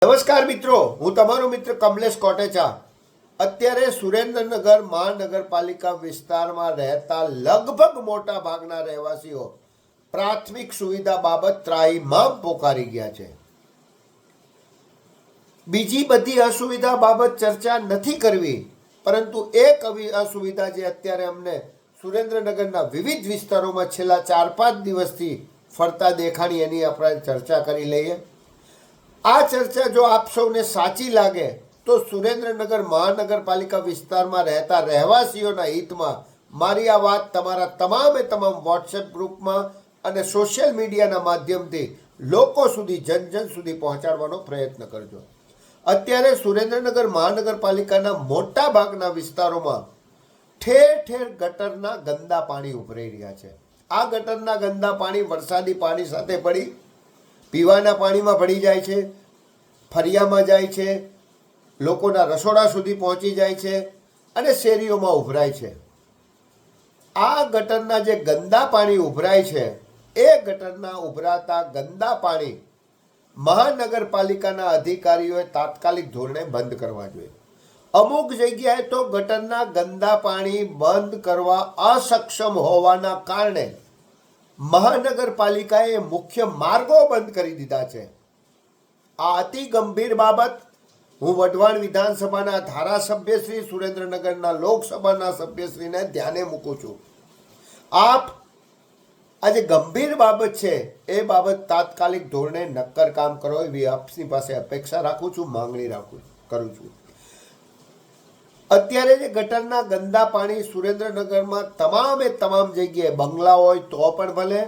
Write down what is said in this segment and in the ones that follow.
નમસ્કાર મિત્રો, હું તમારો મિત્ર કમલેશ કોટેચા. અત્યારે સુરેન્દ્રનગર મહાનગરપાલિકા વિસ્તારમાં રહેતા લગભગ મોટા ભાગના રહેવાસીઓ પ્રાથમિક સુવિધા બાબત ત્રાહિમામ પોકારી ગયા છે. બીજી બધી અસુવિધા બાબત ચર્ચા નથી કરવી, પરંતુ એક અસુવિધા જે અત્યારે અમને સુરેન્દ્રનગરના વિવિધ વિસ્તારોમાં છેલ્લા 4-5 દિવસથી ફરતા દેખાણી એની આપણે ચર્ચા કરી લઈએ. આ ચર્ચા જો આપ સૌને સાચી લાગે તો સુરેન્દ્રનગર મહાનગરપાલિકા વિસ્તારમાં રહેતા રહેવાસીઓના હિતમાં મારી આ વાત તમારા તમામ વોટ્સએપ ગ્રુપમાં અને સોશિયલ મીડિયાના માધ્યમથી લોકો સુધી જન સુધી પહોંચાડવાનો પ્રયત્ન કરજો. અત્યારે સુરેન્દ્રનગર મહાનગરપાલિકાના મોટા ભાગના વિસ્તારોમાં ઠેર ઠેર ગટરના ગંદા પાણી ઉભરાઈ રહ્યા છે. આ ગટરના ગંદા પાણી વરસાદી પાણી સાથે પડી પીવાના પાણીમાં ભળી જાય છે, ફરિયામાં જાય છે, લોકોના રસોડા સુધી પહોંચી જાય છે અને શેરીઓમાં ઉભરાય છે. આ ગટરના જે ગંદા પાણી ઉભરાય છે એ ગટરના ઉભરાતા ગંદા પાણી મહાનગરપાલિકાના અધિકારીઓએ તાત્કાલિક ધોરણે બંધ કરવા જોઈએ. અમુક જગ્યાએ તો ગટરના ગંદા પાણી બંધ કરવા અસક્ષમ હોવાના કારણે મહાનગરપાલિકાએ મુખ્ય માર્ગો બંધ કરી દીધા છે. આ અતિ ગંભીર બાબત હું વઢવાણ વિધાનસભાના ધારાસભ્ય શ્રી, સુરેન્દ્રનગરના લોકસભાના સભ્યશ્રીને ધ્યાને મૂકું છું. આપ આ જે ગંભીર બાબત છે એ બાબત તાત્કાલિક ધોરણે નક્કર કામ કરો એવી આપની પાસે અપેક્ષા રાખું છું, માંગણી કરું છું. અત્યારે જે ગટરના ગંદા પાણી સુરેન્દ્રનગરમાં તમામ જગ્યાએ, બંગલા હોય તો પણ ભલે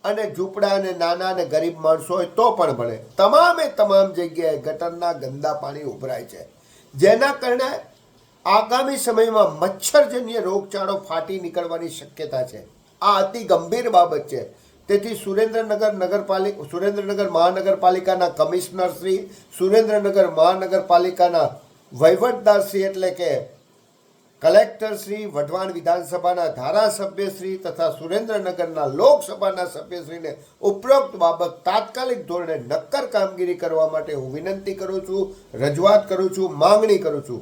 અને ઝૂંપડા અને નાના અને ગરીબ માણસો હોય તો પણ ભલે, તમામ જગ્યાએ ગટરના ગંદા પાણી ઉભરાય છે, જેના કારણે આગામી સમયમાં મચ્છરજન્ય રોગચાળો ફાટી નીકળવાની શક્યતા છે. આ અતિ ગંભીર બાબત છે. તેથી સુરેન્દ્રનગર મહાનગરપાલિકાના કમિશનર શ્રી, સુરેન્દ્રનગર મહાનગરપાલિકાના વહીવટદારશ્રી એટલે કે કલેક્ટર શ્રી, વઢવાણ વિધાનસભાના ધારાસભ્ય શ્રી તથા સુરેન્દ્રનગરના લોકસભાના સભ્યશ્રીને ઉપરોક્ત બાબત તાત્કાલિક ધોરણે નક્કર કામગીરી કરવા માટે હું વિનંતી કરું છું, રજૂઆત કરું છું, માંગણી કરું છું.